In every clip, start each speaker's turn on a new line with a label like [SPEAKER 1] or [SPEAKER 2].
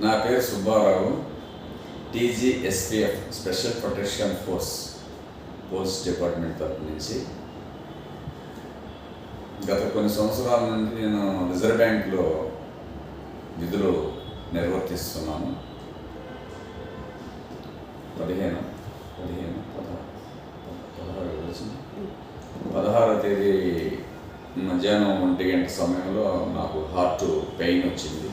[SPEAKER 1] నా పేరు Subbarao. TGSPF special protection force police department తరపు నుంచి గత కొన్ని సంవత్సరాల నుండి నేను రిజర్వ్ బ్యాంక్లో విధులు నిర్వర్తిస్తున్నాను. 16వ తేదీ మధ్యాహ్నం 1 గంట సమయంలో నాకు హార్ట్ పెయిన్ వచ్చింది.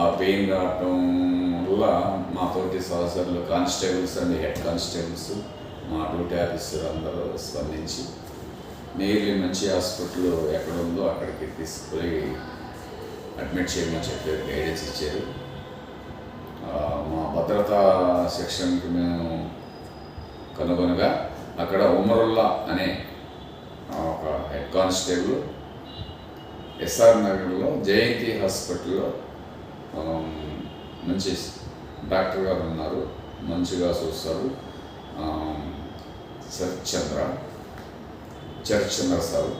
[SPEAKER 1] ఆ పెయిన్ రావటం వల్ల మా తోటి సహచరులు కానిస్టేబుల్స్ అండ్ హెడ్ కానిస్టేబుల్స్, మా డ్యూటీ ఆఫీసర్ అందరూ స్పందించి నియర్లీ మంచి హాస్పిటల్ ఎక్కడ ఉందో అక్కడికి తీసుకుపోయి అడ్మిట్ చేయమని చెప్పి గైడెన్స్ ఇచ్చారు. మా భద్రతా సెక్షన్కి మేము కనుగొనగా అక్కడ ఉమరుల్లా అనే ఒక హెడ్ కానిస్టేబుల్ SR నగర్లో జయంతి హాస్పిటల్లో మంచి డాక్టర్ గారు ఉన్నారు, మంచిగా చూస్తారు. చంద్ర సార్,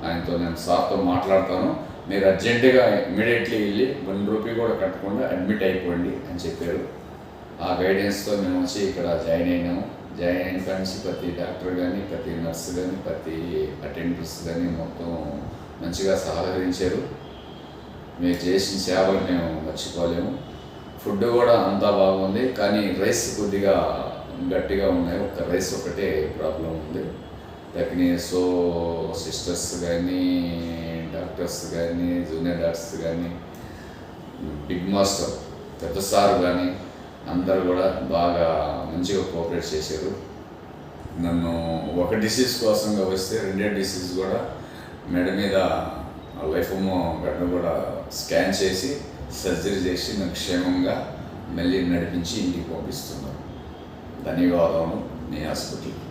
[SPEAKER 1] ఆయనతో నేను సార్తో మాట్లాడతాను, మీరు అర్జెంటుగా ఇమ్మీడియట్లీ వెళ్ళి 1 రూపీ కూడా కట్టకుండా అడ్మిట్ అయిపోండి అని చెప్పారు. ఆ గైడెన్స్తో మేము వచ్చి ఇక్కడ జాయిన్ అయినాము. జాయిన్ అయిన కానీ ప్రతి డాక్టర్ కానీ, ప్రతి నర్సు కానీ, ప్రతి అటెండర్స్ కానీ మొత్తం మంచిగా సహకరించారు. మీరు చేసిన సేవలు మేము మర్చిపోలేము. ఫుడ్ కూడా అంతా బాగుంది, కానీ రైస్ కొద్దిగా గట్టిగా ఉన్నాయి. ఒక రైస్ ఒకటే ప్రాబ్లం ఉంది. సో సిస్టర్స్ కానీ, డాక్టర్స్ కానీ, జూనియర్ డాక్టర్స్ కానీ, బిగ్ మాస్టర్ పెద్ద సార్ కానీ అందరూ కూడా బాగా మంచిగా కోఆపరేట్ చేశారు. నన్ను ఒక డిసీజ్ కోసంగా వస్తే 2 డిసీజ్ కూడా మెడ మీద లైఫమో గడ్డ కూడా స్కాన్ చేసి సర్జరీ చేసి నాకు క్షేమంగా మళ్ళీ నడిపించి ఇంటికి పంపిస్తున్నారు. ధన్యవాదాలు మీ హాస్పిటల్కి.